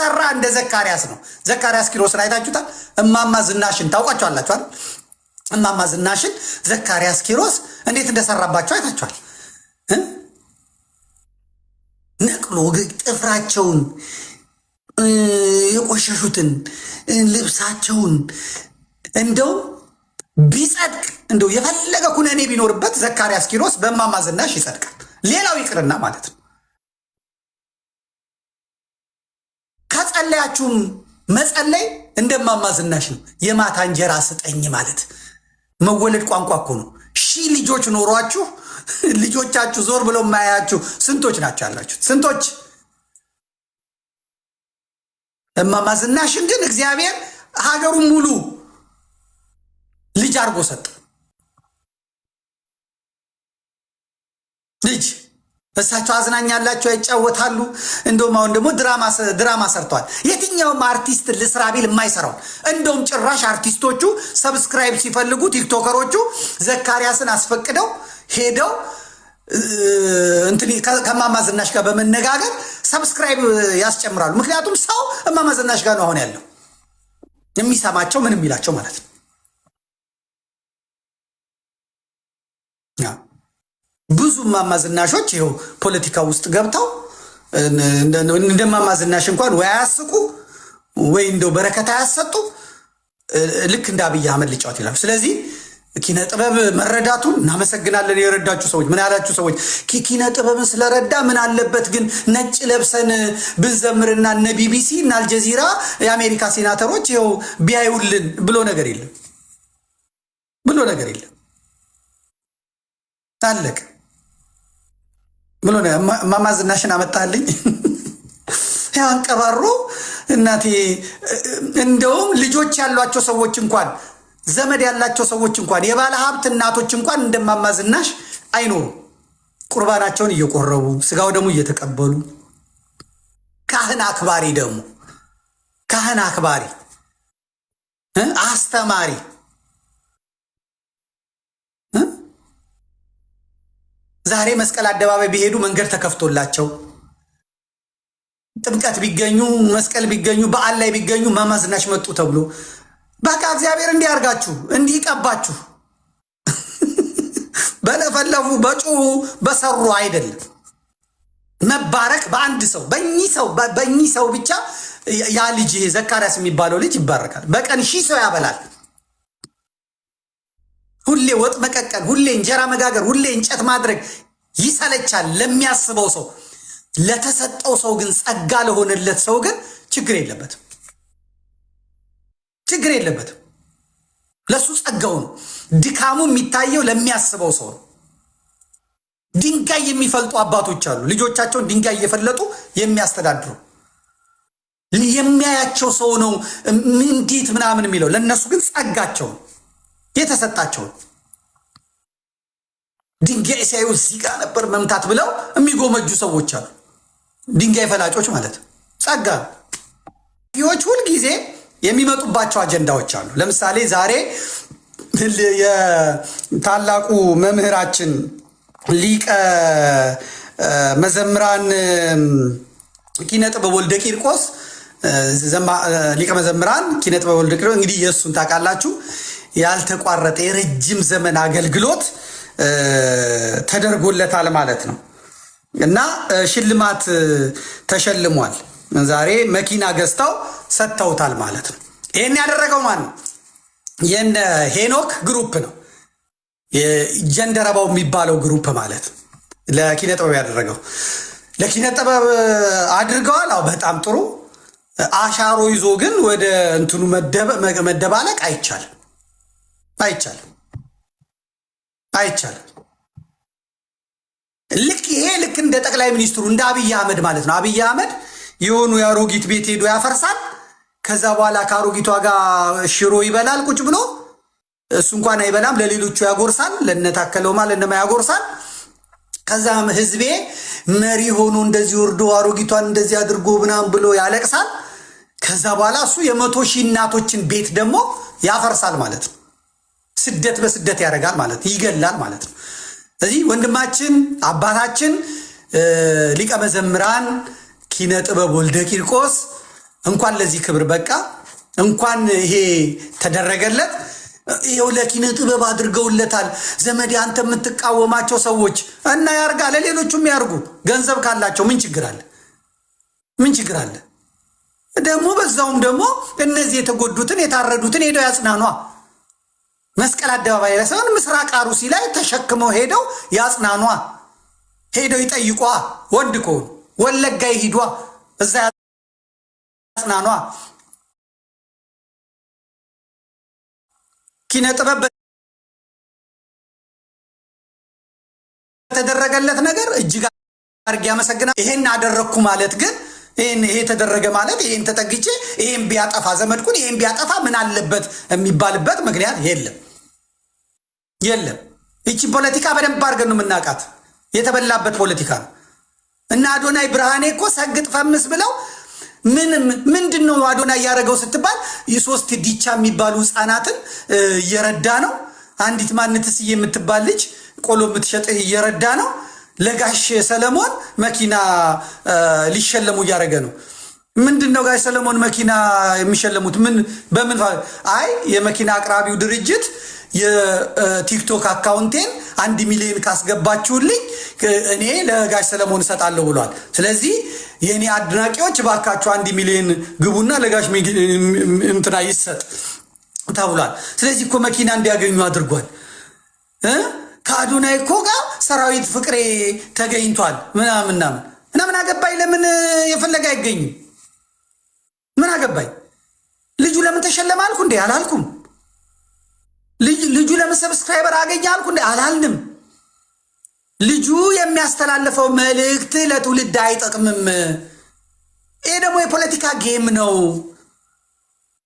የተሰራ እንደ ዘካርያስ ነው። ዘካርያስ ኪሮስን አይታችሁታል? እማማ ዝናሽን ታውቋቸዋላችሁ አይደል? እማማ ዝናሽን ዘካርያስ ኪሮስ እንዴት እንደሰራባቸው አይታችኋል? ነቅሎ ጥፍራቸውን፣ የቆሸሹትን ልብሳቸውን እንደው ቢጸድቅ እንደው የፈለገ ኩነኔ ቢኖርበት ዘካርያስ ኪሮስ በእማማ ዝናሽ ይጸድቃል። ሌላው ይቅርና ማለት ነው። ከጸለያችሁም መጸለይ እንደማማ ዝናሽ ነው። የማታ እንጀራ ስጠኝ ማለት መወለድ ቋንቋ እኮ ነው። ሺህ ልጆች ኖሯችሁ ልጆቻችሁ ዞር ብለው የማያያችሁ ስንቶች ናቸው ያላችሁት? ስንቶች? እማማ ዝናሽን ግን እግዚአብሔር ሀገሩን ሙሉ ልጅ አድርጎ ሰጠ። ልጅ እሳቸው አዝናኝ ያላቸው ይጫወታሉ። እንደውም አሁን ደግሞ ድራማ ሰርተዋል። የትኛውም አርቲስት ልስራ ቢል የማይሰራው እንደውም ጭራሽ አርቲስቶቹ ሰብስክራይብ ሲፈልጉ ቲክቶከሮቹ ዘካርያስን አስፈቅደው ሄደው ከእማማ ዝናሽ ጋር በመነጋገር ሰብስክራይብ ያስጨምራሉ። ምክንያቱም ሰው እማማ ዝናሽ ጋር ነው አሁን ያለው የሚሰማቸው ምንም የሚላቸው ማለት ነው። ብዙ እማማ ዝናሾች ይኸው ፖለቲካ ውስጥ ገብተው እንደ እማማ ዝናሽ እንኳን ወይ አያስቁ ወይ እንደው በረከት አያሰጡ፣ ልክ እንደ አብይ አህመድ ሊጫወት ይላሉ። ስለዚህ ኪነ ጥበብ መረዳቱን እናመሰግናለን። የረዳችሁ ሰዎች፣ ምን ያላችሁ ሰዎች ኪነ ጥበብን ስለረዳ ምን አለበት ግን ነጭ ለብሰን ብንዘምርና እነ ቢቢሲ እና አልጀዚራ የአሜሪካ ሴናተሮች ይኸው ቢያዩልን ብሎ ነገር የለም አለቅ ብሎ እማማ ዝናሽን አመጣልኝ አንቀባሮ እናቴ። እንደውም ልጆች ያሏቸው ሰዎች እንኳን ዘመድ ያላቸው ሰዎች እንኳን የባለ ሀብት እናቶች እንኳን እንደማማ ዝናሽ አይኖሩ። ቁርባናቸውን እየቆረቡ ስጋው ደግሞ እየተቀበሉ ካህን አክባሪ ደግሞ ካህን አክባሪ አስተማሪ ዛሬ መስቀል አደባባይ ቢሄዱ መንገድ ተከፍቶላቸው ጥምቀት ቢገኙ መስቀል ቢገኙ በዓል ላይ ቢገኙ እማማ ዝናሽ መጡ ተብሎ በቃ እግዚአብሔር እንዲያርጋችሁ እንዲቀባችሁ በለፈለፉ በጮሁ በሰሩ አይደለም መባረክ በአንድ ሰው በእኚህ ሰው ብቻ ያ ልጅ ዘካርያስ የሚባለው ልጅ ይባረካል። በቀን 1000 ሰው ያበላል። ሁሌ ወጥ መቀቀል፣ ሁሌ እንጀራ መጋገር፣ ሁሌ እንጨት ማድረግ ይሰለቻል ለሚያስበው ሰው። ለተሰጠው ሰው ግን ጸጋ ለሆነለት ሰው ግን ችግር የለበትም። ለሱ ጸጋው ነው። ድካሙ የሚታየው ለሚያስበው ሰው ነው። ድንጋይ የሚፈልጡ አባቶች አሉ፣ ልጆቻቸውን ድንጋይ እየፈለጡ የሚያስተዳድሩ። የሚያያቸው ሰው ነው እንዴት ምናምን የሚለው፣ ለነሱ ግን ጸጋቸው የተሰጣቸው ድንጋይ ሲያዩ እዚህ ጋር ነበር መምታት ብለው የሚጎመጁ ሰዎች አሉ። ድንጋይ ፈላጮች ማለት ጸጋ ዎች ሁልጊዜ የሚመጡባቸው አጀንዳዎች አሉ። ለምሳሌ ዛሬ የታላቁ መምህራችን ሊቀ መዘምራን ኪነ ጥበብ ወልደ ቂርቆስ ሊቀ መዘምራን ኪነ ጥበብ ወልደ ቂርቆስ እንግዲህ የእሱን ታውቃላችሁ ያልተቋረጠ የረጅም ዘመን አገልግሎት ተደርጎለታል ማለት ነው እና ሽልማት ተሸልሟል። ዛሬ መኪና ገዝተው ሰጥተውታል ማለት ነው። ይሄን ያደረገው ማን ነው? የነ ሄኖክ ግሩፕ ነው። የጀንደረባው የሚባለው ግሩፕ ማለት ለኪነ ጥበብ ያደረገው ለኪነ ጥበብ አድርገዋል። አዎ በጣም ጥሩ አሻሮ ይዞ ግን ወደ እንትኑ መደባለቅ አይቻልም። ልክ እንደ ጠቅላይ ሚኒስትሩ እንደ አብይ አህመድ ማለት ነው። አብይ አህመድ የሆኑ የአሮጊት ቤት ሄዶ ያፈርሳል። ከዛ በኋላ ከአሮጊቷ ጋር ሽሮ ይበላል ቁጭ ብሎ። እሱ እንኳን አይበላም፣ ለሌሎቹ ያጎርሳል፣ ለነታከለውማ ለነማ ያጎርሳል። ከዛም ህዝቤ መሪ ሆኖ እንደዚህ ወርዶ አሮጊቷን እንደዚህ አድርጎ ምናምን ብሎ ያለቅሳል። ከዛ በኋላ እሱ 100,000 እናቶችን ቤት ደግሞ ያፈርሳል ማለት ነው። ስደት በስደት ያደርጋል ማለት ይገላል ማለት ነው። ስለዚህ ወንድማችን አባታችን ሊቀ መዘምራን ኪነ ጥበብ ወልደ ቂርቆስ እንኳን ለዚህ ክብር በቃ እንኳን ይሄ ተደረገለት። ይሄው ለኪነ ጥበብ አድርገውለታል። ዘመዴ አንተ የምትቃወማቸው ሰዎች እና ያርጋ ለሌሎቹም ያርጉ። ገንዘብ ካላቸው ምን ችግር አለ? ምን ችግር አለ? ደግሞ በዛውም ደግሞ እነዚህ የተጎዱትን የታረዱትን ሄደው ያጽናኗ። መስቀል አደባባይ ላይ ሳይሆን ምስራቅ አሩሲ ላይ ተሸክመው ሄደው ያጽናኗ። ሄደው ይጠይቋ። ወንድ ከሆኑ ወለጋ ይሂዷ፣ እዛ ያጽናኗ። ኪነ ጥበብ በተደረገለት ነገር እጅግ አድርጌ ያመሰግናል። ይሄን አደረግኩ ማለት ግን ይሄ ተደረገ ማለት ይሄን ተጠግቼ ይሄን ቢያጠፋ ዘመድኩን ይሄን ቢያጠፋ ምን አለበት የሚባልበት ምክንያት የለም። እቺ ፖለቲካ በደንብ አድርገን ነው የምናውቃት። የተበላበት ፖለቲካ ነው እና አዶናይ ብርሃኔ እኮ ሰግጥ ፈምስ ብለው ምንድን ነው አዶናይ ያደረገው ስትባል የሶስት ዲቻ የሚባሉ ህፃናትን እየረዳ ነው። አንዲት ማንትስ የምትባል ልጅ ቆሎ የምትሸጥ እየረዳ ነው። ለጋሽ ሰለሞን መኪና ሊሸለሙ እያደረገ ነው። ምንድን ነው ጋሽ ሰለሞን መኪና የሚሸለሙት? በምን? አይ የመኪና አቅራቢው ድርጅት የቲክቶክ አካውንቴን 1 ሚሊዮን ካስገባችሁልኝ እኔ ለጋሽ ሰለሞን እሰጣለሁ ብሏል። ስለዚህ የእኔ አድናቂዎች ባካችሁ 1 ሚሊዮን ግቡና ለጋሽ እንትና ይሰጥ ተብሏል። ስለዚህ እኮ መኪና እንዲያገኙ አድርጓል። ከአዶናይ እኮ ጋር ሰራዊት ፍቅሬ ተገኝቷል ምናምን እና ምን አገባኝ? ለምን የፈለገ አይገኝም? ምን አገባኝ? ልጁ ለምን ተሸለመ አልኩ እንዴ? አላልኩም። ልጁ ለምን ሰብስክራይበር አገኘ አልኩ እንዴ? አላልንም። ልጁ የሚያስተላልፈው መልእክት ለትውልድ አይጠቅምም። ይሄ ደግሞ የፖለቲካ ጌም ነው፣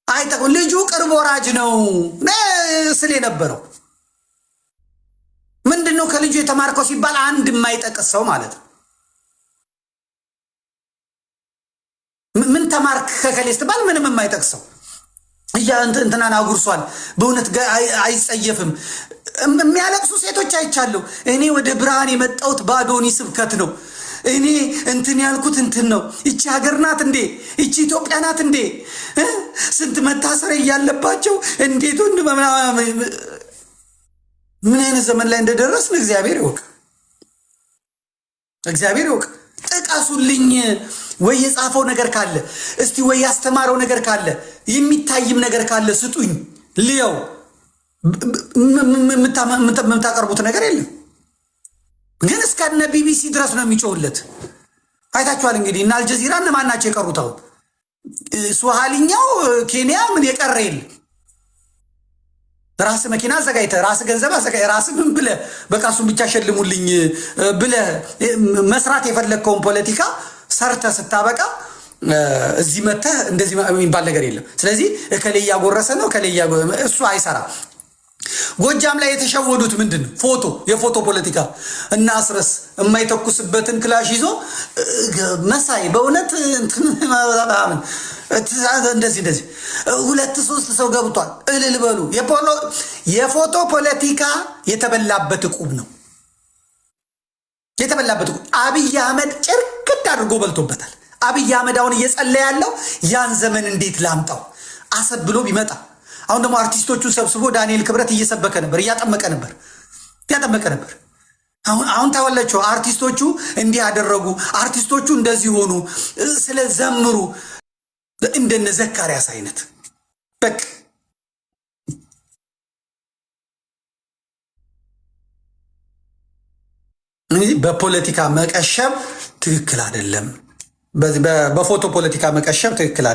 አይጠቅም። ልጁ ቅርብ ወራጅ ነው ስል የነበረው ምንድን ነው? ከልጁ የተማርከው ሲባል አንድ የማይጠቅስ ሰው ማለት ነው። ምን ተማርክ ከከሌ ስትባል ምንም የማይጠቅሰው እንትናን አጉርሷል። በእውነት አይጸየፍም። የሚያለቅሱ ሴቶች አይቻለሁ። እኔ ወደ ብርሃን የመጣሁት በአዶኒ ስብከት ነው። እኔ እንትን ያልኩት እንትን ነው። ይቺ ሀገር ናት እንዴ? ይቺ ኢትዮጵያ ናት እንዴ? ስንት መታሰር እያለባቸው እንዴት ምን አይነት ዘመን ላይ እንደደረስን እግዚአብሔር ይወቅ፣ እግዚአብሔር ይወቅ። ጥቀሱልኝ ወይ የጻፈው ነገር ካለ እስቲ፣ ወይ ያስተማረው ነገር ካለ የሚታይም ነገር ካለ ስጡኝ ልየው። የምታቀርቡት ነገር የለም። ግን እስከነ ቢቢሲ ድረስ ነው የሚጮውለት። አይታችኋል እንግዲህ እና አልጀዚራ እነማን ናቸው የቀሩት? አሁን ሱሃሊኛው ኬንያ ምን የቀረ የለም። ራስ መኪና አዘጋጅተህ ራስ ገንዘብ አዘጋጅተህ ራስ ምን ብለህ በቃ እሱን ብቻ ሸልሙልኝ ብለህ መስራት የፈለግከውን ፖለቲካ ሰርተህ ስታበቃ እዚህ መተህ እንደዚህ የሚባል ነገር የለም። ስለዚህ እከሌ እያጎረሰ ነው እከሌ እሱ አይሰራም። ጎጃም ላይ የተሸወዱት ምንድን ነው? የፎቶ ፖለቲካ እና አስረስ የማይተኩስበትን ክላሽ ይዞ መሳይ በእውነት እንደዚህ 2-3 ሰው ገብቷል እልል በሉ። የፎቶ ፖለቲካ የተበላበት ዕቁብ ነው። የተበላበት ዕቁብ አብይ አህመድ ጭርቅድ አድርጎ በልቶበታል። አብይ አህመድ አሁን እየጸለየ ያለው ያን ዘመን እንዴት ላምጣው አሰብ ብሎ ቢመጣ። አሁን ደግሞ አርቲስቶቹን ሰብስቦ ዳንኤል ክብረት እየሰበከ ነበር፣ እያጠመቀ ነበር። አሁን ታወለቸው አርቲስቶቹ እንዲህ ያደረጉ፣ አርቲስቶቹ እንደዚህ ሆኑ፣ ስለዘምሩ እንደነ ዘካርያስ አይነት በቃ በፖለቲካ መቀሸብ ትክክል አይደለም። በፎቶ ፖለቲካ መቀሸብ ትክክል አይደለም።